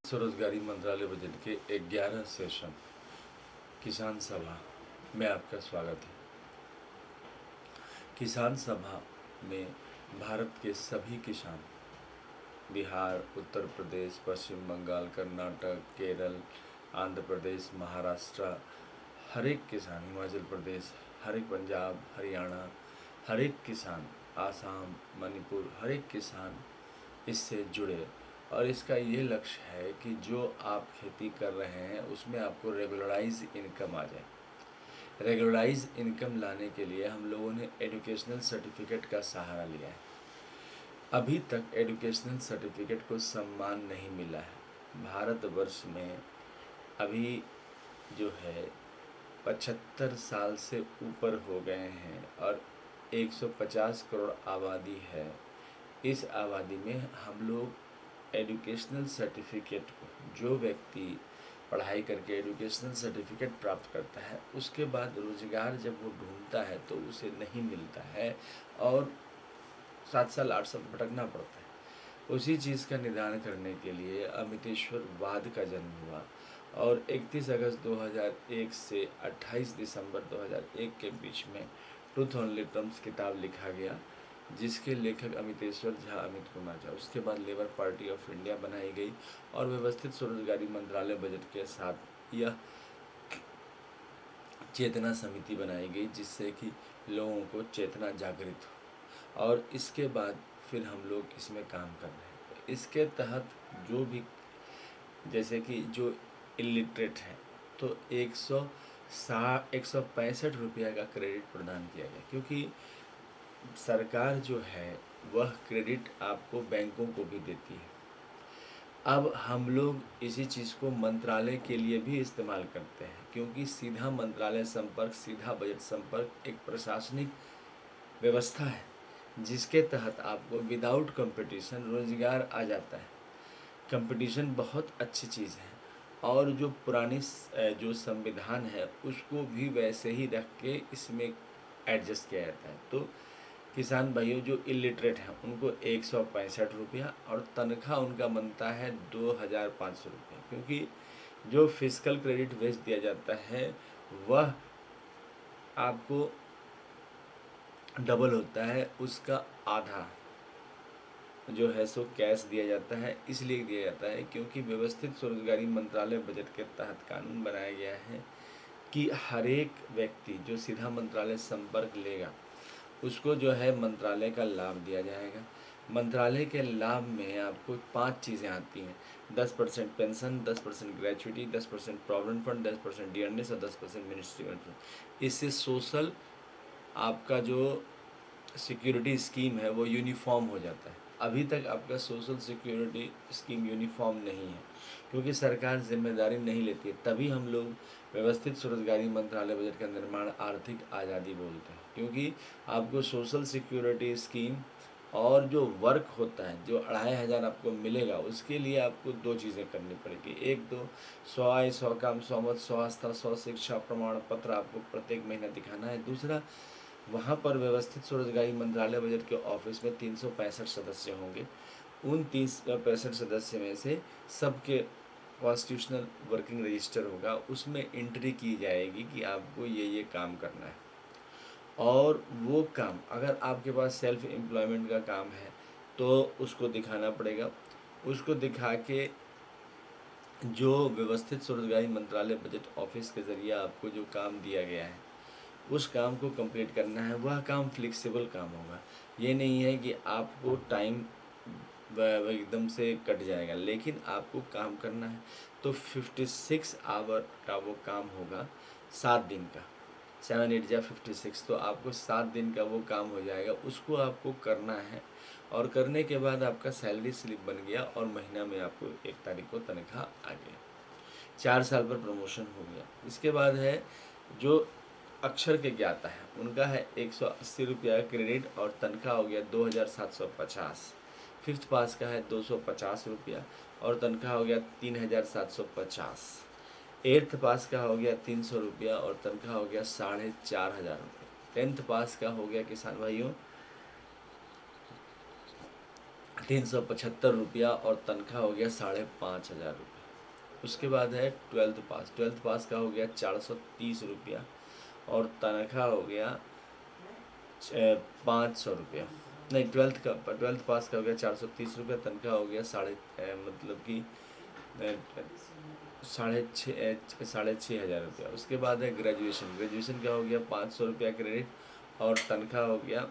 स्वरोजगारी मंत्रालय बजट के 11 सेशन किसान सभा में आपका स्वागत है। किसान सभा में भारत के सभी किसान, बिहार, उत्तर प्रदेश, पश्चिम बंगाल, कर्नाटक, केरल, आंध्र प्रदेश, महाराष्ट्र, हर एक किसान, हिमाचल प्रदेश, हर एक पंजाब, हरियाणा, हर एक किसान, आसाम, मणिपुर, हर एक किसान इससे जुड़े। और इसका ये लक्ष्य है कि जो आप खेती कर रहे हैं उसमें आपको रेगुलराइज इनकम आ जाए। रेगुलराइज इनकम लाने के लिए हम लोगों ने एजुकेशनल सर्टिफिकेट का सहारा लिया है। अभी तक एजुकेशनल सर्टिफिकेट को सम्मान नहीं मिला है। भारतवर्ष में अभी जो है 75 साल से ऊपर हो गए हैं और 150 करोड़ आबादी है। इस आबादी में हम लोग एजुकेशनल सर्टिफिकेट को, जो व्यक्ति पढ़ाई करके एजुकेशनल सर्टिफिकेट प्राप्त करता है उसके बाद रोज़गार जब वो ढूंढता है तो उसे नहीं मिलता है और 7 साल 8 साल भटकना पड़ता है। उसी चीज़ का निदान करने के लिए अमितेश्वर वाद का जन्म हुआ और 31 अगस्त 2001 से 28 दिसंबर 2001 के बीच में ट्रूथ ओनली टर्म्स किताब लिखा गया, जिसके लेखक अमितेश्वर झा, अमित कुमार झा। उसके बाद लेबर पार्टी ऑफ इंडिया बनाई गई और व्यवस्थित स्वरोजगारी मंत्रालय बजट के साथ यह चेतना समिति बनाई गई, जिससे कि लोगों को चेतना जागृत हो। और इसके बाद फिर हम लोग इसमें काम कर रहे हैं। इसके तहत जो भी, जैसे कि जो इलिटरेट हैं तो 165 रुपया का क्रेडिट प्रदान किया गया, क्योंकि सरकार जो है वह क्रेडिट आपको बैंकों को भी देती है। अब हम लोग इसी चीज़ को मंत्रालय के लिए भी इस्तेमाल करते हैं, क्योंकि सीधा मंत्रालय संपर्क, सीधा बजट संपर्क एक प्रशासनिक व्यवस्था है जिसके तहत आपको विदाउट कंपटीशन रोजगार आ जाता है। कंपटीशन बहुत अच्छी चीज़ है और जो पुरानी जो संविधान है उसको भी वैसे ही रख के इसमें एडजस्ट किया जाता है। तो किसान भाइयों जो इलिटरेट हैं उनको 165 रुपया और तनख्वाह उनका बनता है 2500 रुपये, क्योंकि जो फिजिकल क्रेडिट बेच दिया जाता है वह आपको डबल होता है, उसका आधा जो है सो कैश दिया जाता है। इसलिए दिया जाता है क्योंकि व्यवस्थित स्वरोजगारी मंत्रालय बजट के तहत कानून बनाया गया है कि हर एक व्यक्ति जो सीधा मंत्रालय संपर्क लेगा उसको जो है मंत्रालय का लाभ दिया जाएगा। मंत्रालय के लाभ में आपको 5 चीज़ें आती हैं: 10% pension, 10% gratuity, 10% provident fund, 10% dearness और 10% मिनिस्ट्री फंड। इससे सोशल आपका जो सिक्योरिटी स्कीम है वो यूनिफॉर्म हो जाता है। अभी तक आपका सोशल सिक्योरिटी स्कीम यूनिफॉर्म नहीं है क्योंकि सरकार जिम्मेदारी नहीं लेती है। तभी हम लोग व्यवस्थित स्वरोजगारी मंत्रालय बजट का निर्माण आर्थिक आज़ादी बोलते हैं, क्योंकि आपको सोशल सिक्योरिटी स्कीम और जो वर्क होता है, जो 2500 आपको मिलेगा, उसके लिए आपको 2 चीज़ें करनी पड़ेगी। एक तो 100 आय 100 काम 100 मत 100 आस्था 100 शिक्षा प्रमाण पत्र आपको प्रत्येक महीना दिखाना है। दूसरा, वहाँ पर व्यवस्थित स्वरोजगारी मंत्रालय बजट के ऑफिस में 365 सदस्य होंगे। उन 365 सदस्य में से सबके कॉन्स्टिट्यूशनल वर्किंग रजिस्टर होगा, उसमें एंट्री की जाएगी कि आपको ये काम करना है। और वो काम अगर आपके पास सेल्फ एम्प्लॉयमेंट का काम है तो उसको दिखाना पड़ेगा। उसको दिखा के जो व्यवस्थित स्वरोजगारी मंत्रालय बजट ऑफिस के ज़रिए आपको जो काम दिया गया है उस काम को कंप्लीट करना है। वह काम फ्लेक्सिबल काम होगा। ये नहीं है कि आपको टाइम एकदम से कट जाएगा, लेकिन आपको काम करना है तो 56 आवर का वो काम होगा, 7 दिन का। 7 8 या 56, तो आपको 7 दिन का वो काम हो जाएगा। उसको आपको करना है और करने के बाद आपका सैलरी स्लिप बन गया और महीना में आपको 1 तारीख को तनख्वाह आ गया। 4 साल पर प्रमोशन हो गया। इसके बाद है जो अक्षर के ज्ञाता है उनका है 180 रुपया क्रेडिट और तनख्वाह हो गया 2750। फिफ्थ पास का है 250 रुपया और तनख्वाह हो गया 3750। एट्थ पास का हो गया 300 रुपया और तनख्वाह हो गया 4500 रुपये। 10th पास का हो गया किसान भाइयों ₹375 और तनख्वाह हो गया 5,500 रुपये। उसके बाद है ट्वेल्थ पास का हो गया ₹430 और तनख्वाह हो गया 500 रुपया। नहीं, ट्वेल्थ पास का हो गया ₹430, तनख्वाह हो गया मतलब कि साढ़े छः हज़ार रुपया। उसके बाद है ग्रेजुएशन का हो गया ₹500 क्रेडिट और तनख्वाह हो गया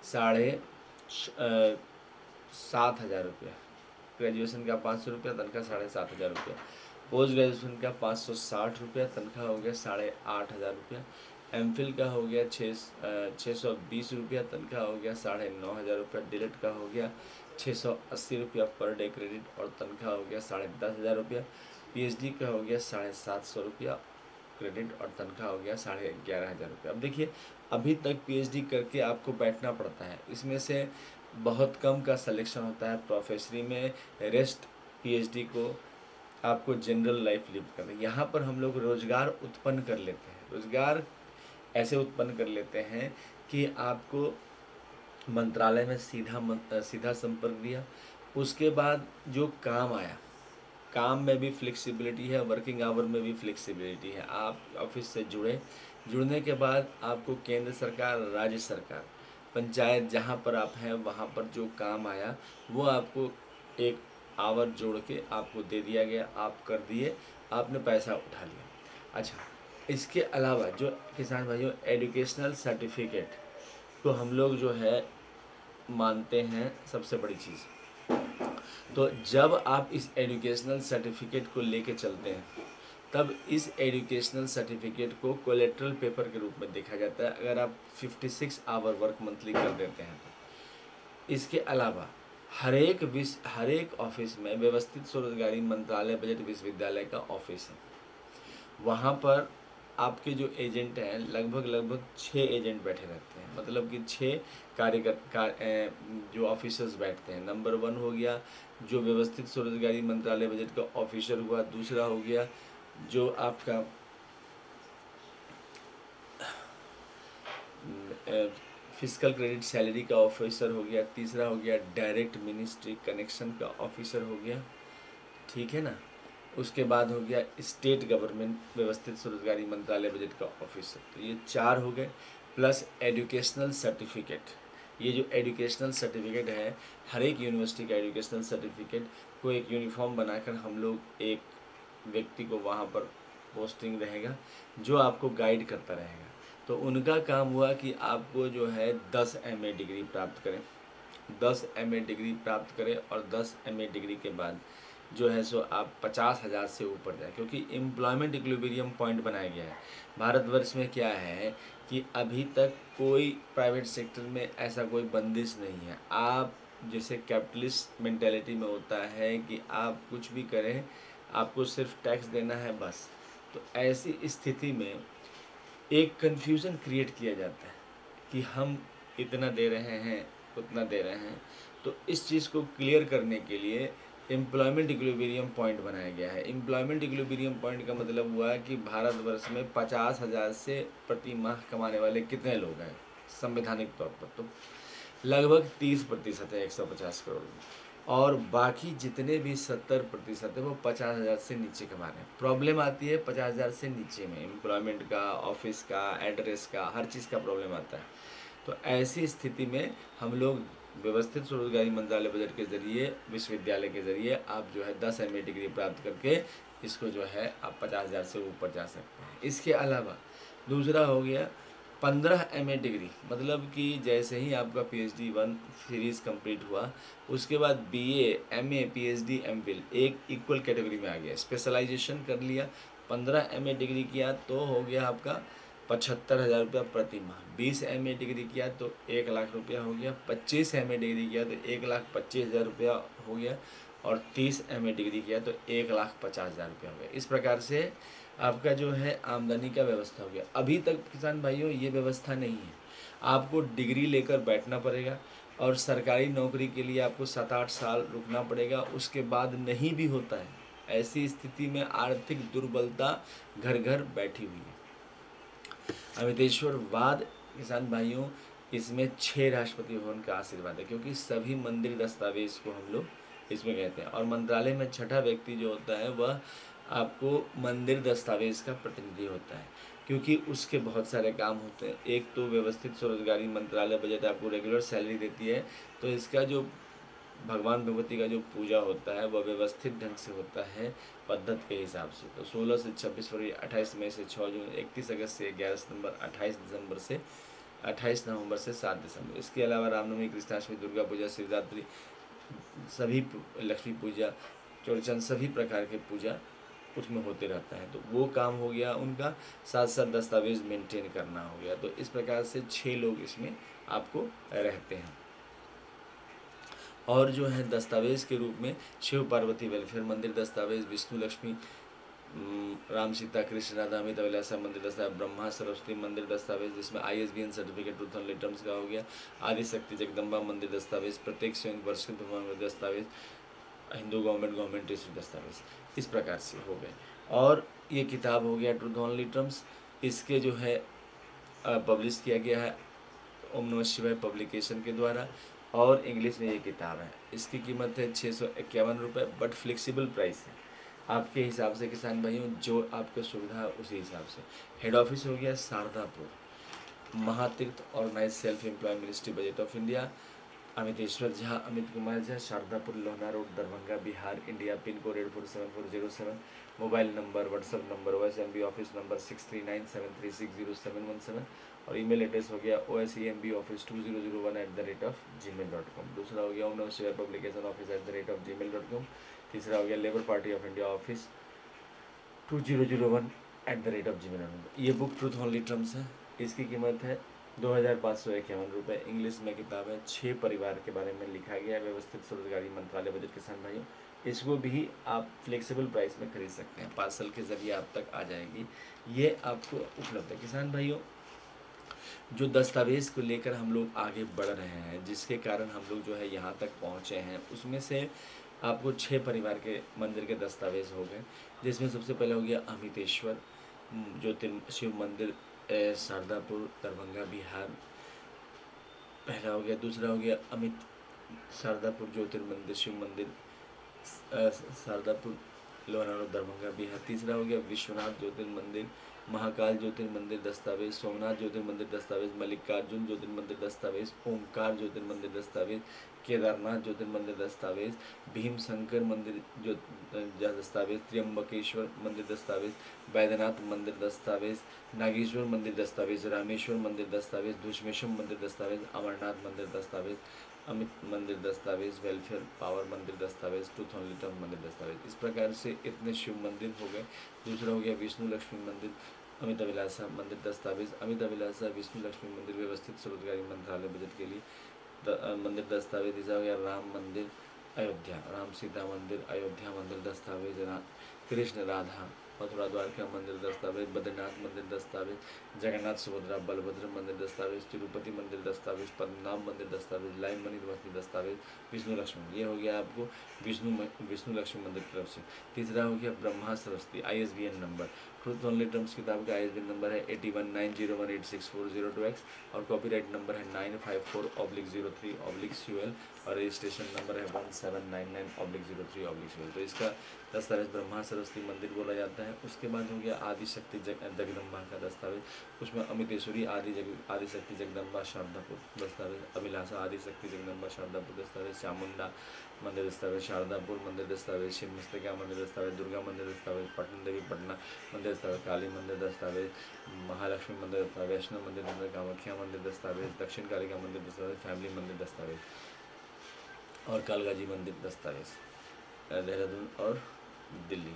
7,500 रुपया। ग्रेजुएशन का ₹500, तनख्वाह 7,500 रुपया। पोस्ट ग्रेजुएशन का ₹560, तनख्वाह हो गया 8,500 रुपया। एमफिल का हो गया 620 रुपया, तनख्वाह हो गया 9,500 रुपया। डिलेट का हो गया 680 रुपया पर डे क्रेडिट और तनख्वाह हो गया 10,500 रुपया। पीएचडी का हो गया 750 रुपया क्रेडिट और तनख्वाह हो गया 11,500 रुपया। अब देखिए, अभी तक पीएचडी करके आपको बैठना पड़ता है, इसमें से बहुत कम का सिलेक्शन होता है प्रोफेसरी में। रेस्ट पीएचडी को आपको जनरल लाइफ लिव करना है। यहाँ पर हम लोग रोज़गार उत्पन्न कर लेते हैं। रोज़गार ऐसे उत्पन्न कर लेते हैं कि आपको मंत्रालय में सीधा संपर्क दिया। उसके बाद जो काम आया, काम में भी फ्लेक्सिबिलिटी है, वर्किंग आवर में भी फ्लेक्सिबिलिटी है। आप ऑफिस से जुड़ने के बाद आपको केंद्र सरकार, राज्य सरकार, पंचायत जहाँ पर आप हैं वहाँ पर जो काम आया वो आपको एक आवर जोड़ के आपको दे दिया गया, आप कर दिए, आपने पैसा उठा लिया। अच्छा, इसके अलावा जो किसान भाइयों, एजुकेशनल सर्टिफिकेट तो हम लोग जो है मानते हैं सबसे बड़ी चीज़। तो जब आप इस एजुकेशनल सर्टिफिकेट को लेके चलते हैं तब इस एजुकेशनल सर्टिफिकेट को कोलेट्रल पेपर के रूप में देखा जाता है, अगर आप 56 आवर वर्क मंथली कर देते हैं तो। इसके अलावा हर एक ऑफिस में व्यवस्थित स्वरोजगारी मंत्रालय बजट विश्वविद्यालय का ऑफिस है। वहाँ पर आपके जो एजेंट हैं लगभग 6 एजेंट बैठे रहते हैं, मतलब कि 6 जो ऑफिसर्स बैठते हैं। नंबर 1 हो गया जो व्यवस्थित स्वरोजगारी मंत्रालय बजट का ऑफिसर हुआ। दूसरा हो गया जो आपका फिजिकल क्रेडिट सैलरी का ऑफिसर हो गया। तीसरा हो गया डायरेक्ट मिनिस्ट्री कनेक्शन का ऑफिसर हो गया, ठीक है ना। उसके बाद हो गया स्टेट गवर्नमेंट व्यवस्थित स्वरोजगारी मंत्रालय बजट का ऑफिसर। तो ये 4 हो गए, प्लस एजुकेशनल सर्टिफिकेट। ये जो एजुकेशनल सर्टिफिकेट है, हर एक यूनिवर्सिटी का एजुकेशनल सर्टिफिकेट को एक यूनिफॉर्म बनाकर हम लोग एक व्यक्ति को वहाँ पर पोस्टिंग रहेगा जो आपको गाइड करता रहेगा। तो उनका काम हुआ कि आपको जो है 10 MA डिग्री प्राप्त करें, 10 MA डिग्री प्राप्त करें और 10 MA डिग्री के बाद जो है सो आप 50,000 से ऊपर जाए, क्योंकि एम्प्लॉयमेंट इक्विलिब्रियम पॉइंट बनाया गया है। भारतवर्ष में क्या है कि अभी तक कोई प्राइवेट सेक्टर में ऐसा कोई बंदिश नहीं है। आप जैसे कैपिटलिस्ट मेंटेलिटी में होता है कि आप कुछ भी करें, आपको सिर्फ टैक्स देना है बस। तो ऐसी स्थिति में एक कन्फ्यूज़न क्रिएट किया जाता है कि हम इतना दे रहे हैं, उतना दे रहे हैं। तो इस चीज़ को क्लियर करने के लिए एम्प्लॉयमेंट इक्विलिब्रियम पॉइंट बनाया गया है। एम्प्लॉयमेंट इक्विलिब्रियम पॉइंट का मतलब हुआ कि भारतवर्ष में 50,000 से प्रति माह कमाने वाले कितने लोग हैं संवैधानिक तौर पर, तो लगभग 30% है 150 करोड़ में, और बाकी जितने भी 70% है वो 50,000 से नीचे कमा रहे हैं। प्रॉब्लम आती है 50,000 से नीचे में, एम्प्लॉयमेंट का, ऑफिस का, एड्रेस का, हर चीज़ का प्रॉब्लम आता है। तो ऐसी स्थिति में हम लोग व्यवस्थित स्वरोजगारी मंत्रालय बजट के ज़रिए, विश्वविद्यालय के ज़रिए आप जो है 10 MA डिग्री प्राप्त करके इसको जो है आप 50,000 से ऊपर जा सकते हैं। इसके अलावा दूसरा हो गया 15 MA डिग्री, मतलब कि जैसे ही आपका PhD 1 सीरीज़ कंप्लीट हुआ उसके बाद BA, MA, PhD, MPhil एक इक्वल कैटेगरी में आ गया, स्पेशलाइजेशन कर लिया। 15 MA डिग्री किया तो हो गया आपका 75,000 रुपया प्रति माह। 20 MA डिग्री किया तो 1 लाख रुपया हो गया। 25 MA डिग्री किया तो 1,25,000 रुपया हो गया, और 30 MA डिग्री किया तो 1,50,000 रुपया हो गया। इस प्रकार से आपका जो है आमदनी का व्यवस्था हो गया। अभी तक किसान भाइयों ये व्यवस्था नहीं है, आपको डिग्री लेकर बैठना पड़ेगा और सरकारी नौकरी के लिए आपको 7-8 साल रुकना पड़ेगा, उसके बाद नहीं भी होता है। ऐसी स्थिति में आर्थिक दुर्बलता घर घर बैठी हुई है। अमितेश्वरवाद किसान भाइयों इसमें 6 राष्ट्रपति भवन का आशीर्वाद है, क्योंकि सभी मंदिर दस्तावेज को हम लोग इसमें कहते हैं। और मंत्रालय में छठा व्यक्ति जो होता है वह आपको मंदिर दस्तावेज का प्रतिनिधि होता है, क्योंकि उसके बहुत सारे काम होते हैं। एक तो व्यवस्थित स्वरोजगारी मंत्रालय बजट आपको रेगुलर सैलरी देती है, तो इसका जो भगवान भगवती का जो पूजा होता है वह व्यवस्थित ढंग से होता है पद्धति के हिसाब से। तो 16 से 26 फरवरी, 28 मई से 6 जून, 31 अगस्त से 11 सितंबर, 28 नवंबर से 7 दिसंबर। इसके अलावा रामनवमी, कृष्णाष्टमी, दुर्गा पूजा, शिवरात्रि, सभी लक्ष्मी पूजा, चौड़चंद, सभी प्रकार के पूजा उसमें होते रहता है। तो वो काम हो गया उनका, साथ साथ दस्तावेज मेंटेन करना हो गया। तो इस प्रकार से 6 लोग इसमें आपको रहते हैं। और जो है दस्तावेज के रूप में शिव पार्वती वेलफेयर मंदिर दस्तावेज, विष्णु लक्ष्मी, राम सीता कृष्ण राधा अमित अभिलाषा मंदिर दस्तावेज, ब्रह्मा सरस्वती मंदिर दस्तावेज जिसमें ISBN certificate truth and returns का हो गया, आदि शक्ति जगदम्बा मंदिर दस्तावेज, प्रत्येक स्वयं वर्षित भगवान दस्तावेज, हिंदू गवर्नमेंट इशू दस्तावेज, इस प्रकार से हो गए। और ये किताब हो गया ट्रूथ ओनली टर्म्स। इसके जो है पब्लिश किया गया है ओम नमः शिवाय पब्लिकेशन के द्वारा, और इंग्लिश में ये किताब है। इसकी कीमत है 651 रुपये, बट फ्लेक्सिबल प्राइस है आपके हिसाब से किसान भाइयों, जो आपको सुविधा है उसी हिसाब से। हेड ऑफिस हो गया Sharadapur, Mahatirth organise self employ ministry budget of India, Amiteshwar Jha, Amit Kumar Jha, Sharadapur, Lohna road, Darbhanga, Bihar, India. Pin code 847407। Mobile number, WhatsApp number, OSMB office number 6397360717। और ईमेल एड्रेस हो गया osemboffice2001@gmail.com। दूसरा हो गया ओम नमः शिवाय पब्लिकेशन ऑफिस @gmail.com। तीसरा हो गया labour party of India office 2001@gmail.com। ये बुक ट्रूथ ओनली टर्म्स है। इसकी कीमत है 2551 रुपये। इंग्लिश में किताब है। 6 परिवार के बारे में लिखा गया है, व्यवस्थित स्वरोजगारी मंत्रालय बजट किसान भाइयों। इसको भी आप फ्लेक्सिबल प्राइस में खरीद सकते हैं, पार्सल के ज़रिए आप तक आ जाएगी। ये आपको उपलब्ध है किसान भाइयों। जो दस्तावेज़ को लेकर हम लोग आगे बढ़ रहे हैं, जिसके कारण हम लोग जो है यहाँ तक पहुँचे हैं, उसमें से आपको 6 परिवार के मंदिर के दस्तावेज़ हो गए, जिसमें सबसे पहले हो गया अमितेश्वर शिव मंदिर शारदापुर, दरभंगा, बिहार, पहला हो गया। दूसरा हो गया अमित शारदापुर ज्योतिर्मंदिर शिव मंदिर शारदापुर, लोहना रोड, दरभंगा, बिहार। तीसरा हो गया विश्वनाथ ज्योतिर्मंदिर, महाकाल ज्योतिर्मंदिर दस्तावेज, सोमनाथ ज्योतिर्मंदिर दस्तावेज, मल्लिकार्जुन ज्योतिर्मंदिर दस्तावेज, ओमकार ज्योतिर्मंदिर दस्तावेज, केदारनाथ ज्योतिर्मंदिर दस्तावेज, भीम शंकर मंदिर दस्तावेज, त्र्यंबकेश्वर मंदिर दस्तावेज, बैद्यनाथ मंदिर दस्तावेज, नागेश्वर मंदिर दस्तावेज, रामेश्वर मंदिर दस्तावेज, धुष्मेश्वर मंदिर दस्तावेज, अमरनाथ मंदिर दस्तावेज, अमित मंदिर दस्तावेज, वेलफेयर पावर मंदिर दस्तावेज, ट्रूथ ओनली टर्म मंदिर दस्तावेज। इस प्रकार से इतने शिव मंदिर हो गए। दूसरा हो गया विष्णु लक्ष्मी मंदिर, अमित अभिलाषा मंदिर दस्तावेज, अमित अभिलाषा विष्णु लक्ष्मी मंदिर व्यवस्थित स्वरोजगारी मंत्रालय बजट के लिए मंदिर दस्तावेज। तीसरा हो गया राम मंदिर अयोध्या, राम सीता मंदिर अयोध्या मंदिर दस्तावेज, कृष्ण राधा मथुरा द्वारका मंदिर दस्तावेज, बद्रीनाथ मंदिर दस्तावेज, जगन्नाथ सुभद्रा बलभद्र मंदिर दस्तावेज, तिरुपति मंदिर दस्तावेज, पद्मनाभ मंदिर दस्तावेज, लाइन मनी मंदिर दस्तावेज, विष्णु लक्ष्मी। ये हो गया आपको विष्णु लक्ष्मी मंदिर की तरफ से। तीसरा हो गया Brahma Saraswati ISBN number. Truth only terms किताब का ISBN नंबर है 8190186402X और कॉपीराइट नंबर है 954/03/CUL और रजिस्ट्रेशन नंबर है 1799/03/CUL। तो इसका दस्तावेज ब्रह्मा सरस्वती मंदिर बोला जाता है। उसके बाद हो गया आदि शक्ति जगदम्बा का दस्तावेज, उसमें अमितेश्वरी आदि शक्ति जगदम्बा शारदापुर दस्तावेज, अभिलाषा आदि शक्ति जगदम्बा शारदापुर दस्तावेज, चामुंडा मंदिर दस्तावेज शारदापुर मंदिर दस्तावेज, छिन्नमस्तिका मंदिर दस्तावेज, दुर्गा मंदिर दस्तावेज, पटन देवी पटना मंदिर दस्तावेज, काली मंदिर दस्तावेज, महालक्ष्मी मंदिर दस्तावेज, वैष्णव मंदिर दस्तावेज, कामाख्या मंदिर दस्तावेज, दक्षिण कालिका मंदिर दस्तावेज, फैमिली मंदिर दस्तावेज और कालगाजी मंदिर दस्तावेज देहरादून और दिल्ली।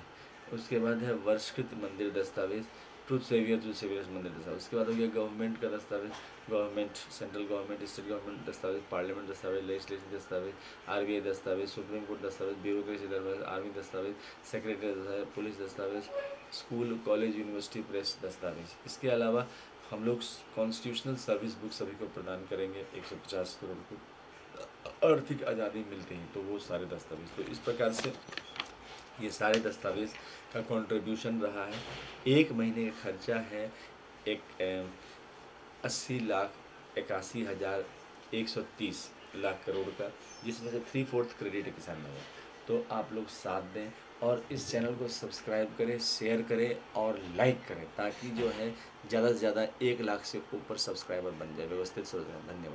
उसके बाद है वर्षकृत मंदिर दस्तावेज, ट्रूथ सेवियर्स मंदिर दस्तावेज। उसके बाद हो गया गवर्नमेंट का दस्तावेज, government central government state government दस्तावेज, पार्लियामेंट दस्तावेज, लेजिस्लेटिव दस्तावेज, RBI दस्तावेज, सुप्रीम कोर्ट दस्तावेज, ब्यूरोक्रेसी दस्तावेज, आर्मी दस्तावेज, सेक्रेटरी दस्तावेज, पुलिस दस्तावेज, स्कूल कॉलेज यूनिवर्सिटी प्रेस दस्तावेज। इसके अलावा हम लोग कॉन्स्टिट्यूशनल सर्विस बुक सभी को प्रदान करेंगे 150 करोड़ को आर्थिक आज़ादी मिलते ही, तो वो सारे दस्तावेज। तो इस प्रकार से ये सारे दस्तावेज का कंट्रीब्यूशन रहा है। एक महीने का खर्चा है 80 लाख 81,130 लाख करोड़ का, जिसमें से 3/4 क्रेडिट किसान में है। तो आप लोग साथ दें और इस चैनल को सब्सक्राइब करें, शेयर करें और लाइक करें, ताकि जो है ज़्यादा से ज़्यादा 1 लाख से ऊपर सब्सक्राइबर बन जाए, व्यवस्थित हो जाए। धन्यवाद।